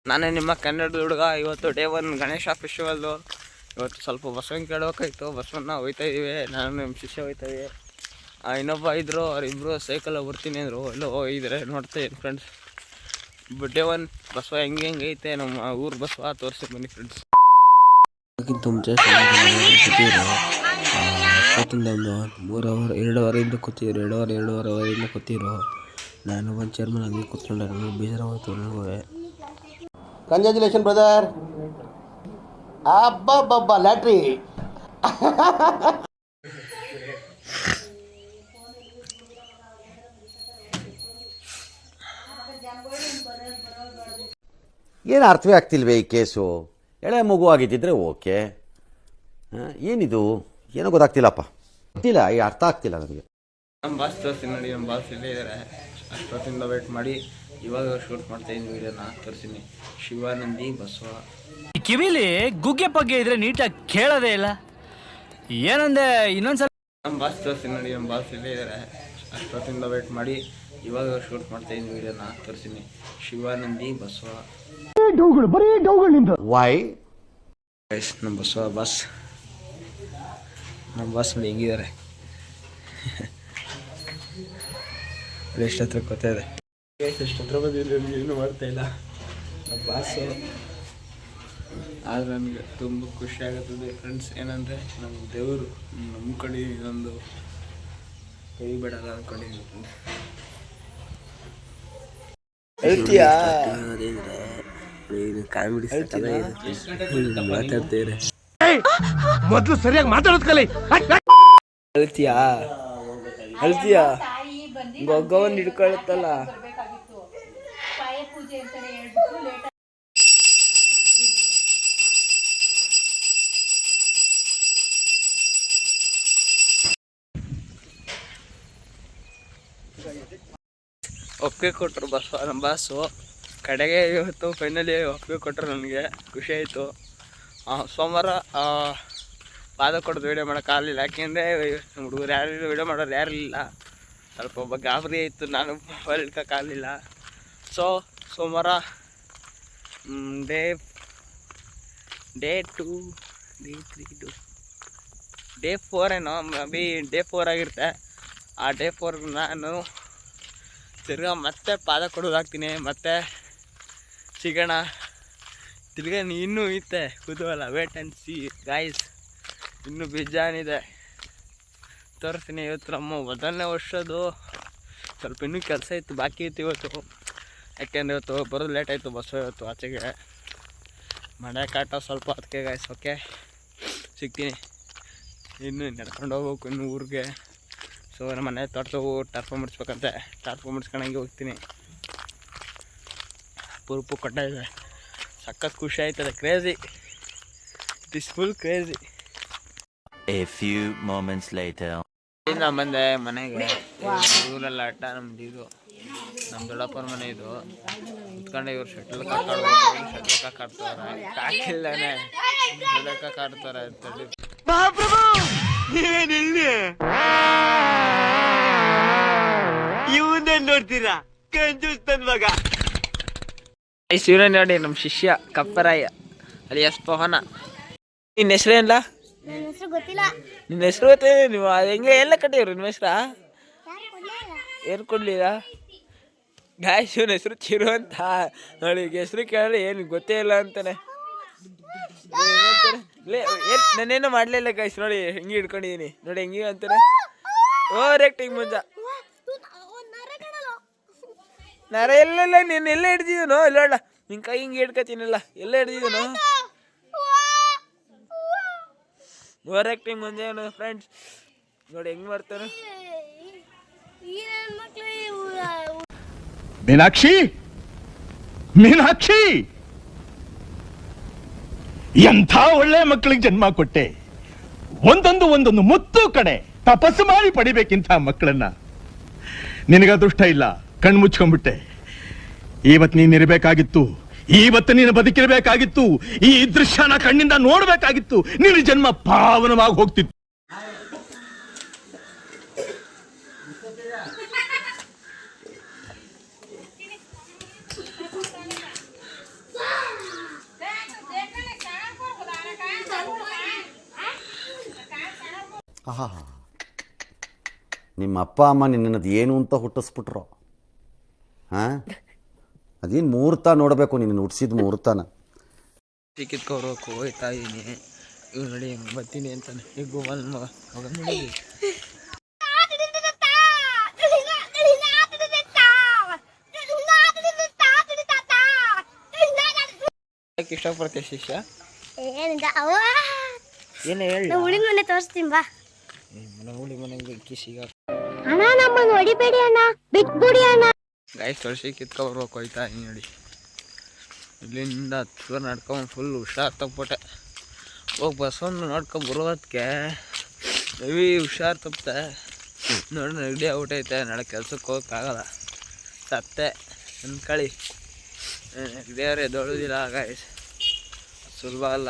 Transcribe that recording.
ನಾನೇ ನಿಮ್ಮ ಕನ್ನಡದ ಹುಡುಗ. ಇವತ್ತು ಡೇ 1 ಗಣೇಶ ಫೆಸ್ಟಿವಲ್ಲು. ಇವತ್ತು ಸ್ವಲ್ಪ ಬಸವನ ಕೇಳಬೇಕಾಯ್ತು. ಬಸವನ್ನ ಹೋಯ್ತಾ ಇದ್ದೀವಿ, ನಾನು ನಿಮ್ಮ ಶಿಷ್ಯ ಹೋಯ್ತಾ ಇದ್ದೀವಿ. ಇನ್ನೊಬ್ಬ ಇದ್ದರು, ಅವರಿಬ್ಬರು ಸೈಕಲ್ ಬರ್ತೀನಿ ಅಂದರು. ಎಲ್ಲೋ ಹೋಗಿದ್ದಾರೆ ನೋಡ್ತಾ ಇದ್ದೀನಿ ಫ್ರೆಂಡ್ಸ್. ಡೇ 1 ಬಸವ ಹೆಂಗೆ ಐತೆ ನಮ್ಮ ಊರು ಬಸವ ತೋರಿಸಿ ಬನ್ನಿ ಫ್ರೆಂಡ್ಸ್. ಅದಕ್ಕಿಂತ ಮುಂಚೆ ಅಷ್ಟೊತ್ತಿಂದ ಒಂದು 3 ಅವರ್ 2 ಅವರಿಂದ ಕೂತಿದ್ರು. 2 ಅವರಿಂದ ಕೂತಿದ್ರು. ನಾನು ಒಂದು ಚೇರ್ಮನ್ ಹಂಗೆ ಕೂತ್ಕೊಂಡೆ. ನನಗೆ ಬೇಜಾರಾಗೋಯ್ತು. ನನಗೂ ಕಂಗ್ರ್ಯಾಚುಲೇಷನ್ ಬ್ರದರ್. ಅಬ್ಬಬ್ಬಬ್ಬ ಲ್ಯಾಟ್ರಿ. ಏನು ಅರ್ಥವೇ ಆಗ್ತಿಲ್ವೇ ಈ ಕೇಸು? ಎಳೆ ಮಗು ಆಗಿದ್ದಿದ್ರೆ ಓಕೆ, ಏನಿದು ಏನೋ ಗೊತ್ತಾಗ್ತಿಲ್ಲಪ್ಪ. ಗೊತ್ತಿಲ್ಲ, ಈ ಅರ್ಥ ಆಗ್ತಿಲ್ಲ ನನಗೆ. ನಮ್ಮ ಬಾಸ್ ತೋರಿಸ್ತೀನಿ ನೋಡಿ, ನಮ್ಮ ಬಾಸ್ ಇಲ್ಲೇ ಇದ್ದಾರೆ. ಅಷ್ಟೊತ್ತಿಂದ ವೇಟ್ ಮಾಡಿ ಇವಾಗ ಶೂಟ್ ಮಾಡ್ತಾ ಇದ್ದೀನಿ ವಿಡಿಯೋನ ತೋರಿಸ್ತೀನಿ. ಶಿವಾನಂದಿ ಬಸವ. ಕಿವಿಲಿ ಗುಗ್ಗೆ ಪಗ್ಗೆ ಇದ್ರೆ ನೀಟಾಗಿ ಕೇಳೋದೇ ಇಲ್ಲ. ಏನಂದೆ ಇನ್ನೊಂದ್ಸಲ. ನಮ್ಮ ಬಾಸ್ ತೋರಿಸ್ತೀನಿ ನೋಡಿ, ನಮ್ಮ ಬಾಸ್ ಇಲ್ಲೇ ಇದ್ದಾರೆ. ಅಷ್ಟೊತ್ತಿಂದ ವೇಟ್ ಮಾಡಿ ಇವಾಗ ಶೂಟ್ ಮಾಡ್ತಾ ಇದ್ದೀನಿ ವಿಡಿಯೋನ ತೋರಿಸ್ತೀನಿ. ಶಿವಾನಂದಿ ಬಸವ. ವೈ ನಮ್ಮ ಬಸವ ಬಾಸ್, ನಮ್ಮ ಬಾಸ್ ನೋಡಿ ಹೆಂಗಿದ್ದಾರೆ. ಎಷ್ಟು ಹತ್ರ ಗೊತ್ತಿದೆ, ಎಷ್ಟು ಹತ್ರ ಬಂದಿಲ್ಲ, ಏನು ಮಾಡ್ತಾ ಇಲ್ಲ ನಮ್ಮ ಬಾಸು. ಆದರೆ ನನಗೆ ತುಂಬ ಖುಷಿ ಆಗುತ್ತದೆ ಫ್ರೆಂಡ್ಸ್. ಏನಂದರೆ ನಮ್ಮ ದೇವರು ನಮ್ಮ ಕಡೆ ಇದೊಂದು ಕೈ ಬಿಡಲ್ಲ ಅಂದ್ಕೊಂಡಿದ್ದೀನಿ ಫ್ರೆಂಡ್ಸ್. ಹೇಳ್ತೀಯಾ? ಕಾಮಿಡಿ ಮಾತಾಡ್ತೇವೆ. ಮೊದಲು ಸರಿಯಾಗಿ ಮಾತಾಡೋದು ಕಲಿ. ಹೇಳ್ತೀಯಾ? ಹೇಳ್ತೀಯಾ? ಗೊಗ್ಗವನ್ನು ಹಿಡ್ಕೊಳುತ್ತಲ್ಲ. ಒಪ್ಪಿಗೆ ಕೊಟ್ಟರು ನಮ್ಮ ಬಾಸು. ಕಡೆಗೆ ಇವತ್ತು ಫೈನಲಿ ಒಪ್ಪಿಗೆ ಕೊಟ್ಟರು. ನನಗೆ ಖುಷಿ ಆಯಿತು. ಸೋಮವಾರ ಪಾದ ಕೊಡೋದು ವೀಡಿಯೋ ಮಾಡೋಕ್ಕಾಗಲಿಲ್ಲ. ಯಾಕೆಂದರೆ ಹುಡುಗರು ಯಾರು ವೀಡಿಯೋ ಮಾಡೋರು ಯಾರಿಲ್ಲ. ಸ್ವಲ್ಪ ಒಬ್ಬ ಗಾಬರಿ ಆಯಿತು, ನಾನು ಮೊಬೈಲ್ ಇಟ್ಕೋಕ್ಕಾಗಲಿಲ್ಲ. ಸೊ ಸೋಮವಾರ ಡೇ 2 ಡೇ 3 ಡೇ 4 ಏನೋ ಮೇ ಡೇ 4 ಆಗಿರುತ್ತೆ. ಆ ಡೇ 4 ನಾನು ತಿರ್ಗಾ ಮತ್ತೆ ಪಾದ ಕೊಡೋದಾಗ್ತೀನಿ. ಮತ್ತೆ ಸಿಗೋಣ ತಿರ್ಗಾ. ಇನ್ನೂ ಐತೆ ಕುತೂಹಲ, ವೇಟ್ ಆ್ಯಂಡ್ ಸಿ ಗಾಯ್ಸ್. ಇನ್ನೂ ಬೇಜಾನಿದೆ, ತೋರಿಸ್ತೀನಿ. ಇವತ್ತು ನಮ್ಮ ಮೊದಲನೇ ವರ್ಷದ್ದು ಸ್ವಲ್ಪ ಇನ್ನೂ ಕೆಲಸ ಇತ್ತು, ಬಾಕಿ ಇತ್ತು ಇವತ್ತು. ಯಾಕೆಂದರೆ ಇವತ್ತು ಬರೋದು ಲೇಟ್ ಆಯಿತು ಬಸ್ಸು ಇವತ್ತು ಆಚೆಗೆ. ಮನೆ ಕಾಟ ಸ್ವಲ್ಪ ಅದಕ್ಕೆ ಗಾಯ್ಸ್. ಓಕೆ, ಸಿಗ್ತೀನಿ. ಇನ್ನು ನಡ್ಕೊಂಡು ಹೋಗ್ಬೇಕು ಇನ್ನು ಊರಿಗೆ. ಸೊ ನಮ್ಮ ಮನೆ ತೋಟವು ಟರ್ಫ ಮುಡಿಸ್ಬೇಕಂತೆ. ಟರ್ಫ ಮುಡಿಸ್ಕೊಂಡಂಗೆ ಹೋಗ್ತೀನಿ. ಪುರುಪು ಕೊಟ್ಟ ಇದೆ, ಸಖತ್ ಖುಷಿ ಆಯ್ತದೆ. Crazy, it is full crazy. A few moments later. ನಾನು ಬಂದೆ ಮನೆಗೆ. ಊರೆಲ್ಲ ಆಟ ನಮ್ದು ಇದು, ನಮ್ಮ ದೊಡ್ಡಪ್ಪನ ಮನೆ ಇದು. ಕುತ್ಕೊಂಡೆ ಇವ್ರು ಶಟಲ್ ಕಾಕ್ ಆಡ್ತಾರೆ. ಶಟಲ್ ಕಾಕ್ ಆಡ್ತಾರೆ, ಕಾಕಿಲ್ದಾನೆ ಶಟಲ್ ಕಾಕ್ ಆಡ್ತಾರೆ. ಇವನ್ನೇ ನೋಡ್ತೀರಾ ಕಂಜೂಸ್ತನ್ ಮಗ. ಶಿವನೇ ನೋಡಿ ನಮ್ಮ ಶಿಷ್ಯ ಕಪ್ಪರಾಯ ಅಲಿಯಾಸ್ ಪವನ. ನಿನ್ನ ಹೆಸರೇನಿಲ್ಲ? ನಿನ್ನ ಹೆಸರು ಗೊತ್ತೇ? ನೀವು ಹೆಂಗೆ ಎಲ್ಲ ಕಟ್ಟಿವ್ರು ನಿಮ್ಮ ಹೆಸ್ರ? ಏನು ಕೊಡ್ಲಿಲ್ಲ ಗಾಯ್? ಶಿವನ ಹೆಸರು ಚಿರು ಅಂತ ನೋಡಿ. ಹೆಸರು ಕೇಳಿದ್ರೆ ಏನು ಗೊತ್ತೇ ಇಲ್ಲ ಅಂತಾನೆ. ನಾನೇನೋ ಮಾಡಲಿಲ್ಲ ಗಾಯ್ಸ್. ನೋಡಿ ಹೆಂಗೆ ಹಿಡ್ಕೊಂಡಿದ್ದೀನಿ ನೋಡಿ, ಹೆಂಗೆ ಅಂತಾನೆ. ಓವರ್ ಆ್ಯಕ್ಟಿಂಗ್ ಮುಂಜ. ನರ ಎಲ್ಲೆಲ್ಲ ನೀನು ಎಲ್ಲ ಹಿಡ್ದಿದ್ದೀನೋ ಇಲ್ಲ ಅಲ್ಲ, ನಿನ್ನ ಕೈ ಹಿಂಗೆ ಹಿಡ್ಕೊತೀನಲ್ಲ, ಎಲ್ಲ ಹಿಡ್ದಿದ್ದೀನೋ. ಓವರ್ ಆ್ಯಕ್ಟಿಂಗ್ ಮುಂದೆ ಫ್ರೆಂಡ್ಸ್ ನೋಡಿ ಹೆಂಗೆ ಮಾಡ್ತಾನೆ. ಮೀನಾಕ್ಷಿ, ಮೀನಾಕ್ಷಿ, ಎಂಥ ಒಳ್ಳೆ ಮಕ್ಕಳಿಗೆ ಜನ್ಮ ಕೊಟ್ಟೆ. ಒಂದೊಂದು ಮುತ್ತು ಕಡೆ ತಪಸ್ಸು ಮಾಡಿ ಪಡಿಬೇಕಿಂತ ಮಕ್ಕಳನ್ನ. ನಿನಗ ಅದೃಷ್ಟ ಇಲ್ಲ, ಕಣ್ಣು ಮುಚ್ಕೊಂಡ್ಬಿಟ್ಟೆ. ಇವತ್ತು ನೀನ್ ಇರಬೇಕಾಗಿತ್ತು, ಇವತ್ತು ನೀನು ಬದುಕಿರಬೇಕಾಗಿತ್ತು. ಈ ದೃಶ್ಯನ ಕಣ್ಣಿಂದ ನೋಡ್ಬೇಕಾಗಿತ್ತು. ನಿನ್ನ ಜನ್ಮ ಪಾವನವಾಗಿ ಹೋಗ್ತಿತ್ತು. ಆಹಾ, ನಿಮ್ಮ ಅಪ್ಪ ಅಮ್ಮ ನಿನ್ನದು ಏನು ಅಂತ ಹುಟ್ಟಿಸ್ಬಿಟ್ರು? ಹಾಂ, ಅದೇನು ಮುಹೂರ್ತ ನೋಡಬೇಕು, ನಿನ್ನ ಹುಟ್ಟಿಸಿದ ಮುಹೂರ್ತನ. ಕಿತ್ಕೊಡ್ಬೇಕು ಹೋಯ್ತಾ ಇದೀನಿ. ಇವ್ ನೋಡಿ ಬರ್ತೀನಿ ಅಂತಾನೆ. ಈಗ ಗೋವಲ್ ಮಗ ಹೋಗ ನೋಡಿ ಇಷ್ಟಪಡ್ತೀಯ ಶಿಷ್ಯ? ಏನು ಹೇಳಿ ಉಳಿ ಮನೆ ತೋರಿಸ್ತೀನಿ ಬಾ. ಹುಳಿ ಮನೆಗೆ ಕಿಸಿಗ ಅಣ್ಣ ನಮ್ಮನ್ನು ಹೊಡಿಬೇಡಿ ಅಣ್ಣ, ಬಿಟ್ಬಿಡಿ ಅಣ್ಣ. ಗಾಯ್ಸ್ ತೊಳಸಿ ಕಿತ್ಕೊಬರ್ಬೇಕು ಹೋಯ್ತಾ ಹಿಂಗೆ ನೋಡಿ. ಇಲ್ಲಿಂದ ಹತ್ತು ನಡ್ಕೊಂಡು ಫುಲ್ ಹುಷಾರು ತಪ್ಪಿಟ್ಟೆ. ಹೋಗಿ ಬಸ್ಸನ್ನು ನೋಡ್ಕೊಂಡು ಬರೋದಕ್ಕೆ ಹೆವಿ ಹುಷಾರು ತಪ್ಪತೆ. ನೋಡಿ ನೆಗಡಿ ಆಗ್ಬಿಟ್ಟೈತೆ, ನಾಳೆ ಕೆಲ್ಸಕ್ಕೆ ಹೋಗೋಕ್ಕಾಗಲ್ಲ. ಸತ್ತೆ ಅನ್ಕಳಿ. ನೆಗಡಿಯವ್ರೆ ಎದ್ದೊಳೋದಿಲ್ಲ ಗಾಯ್ಸ್, ಸುಲಭ ಅಲ್ಲ.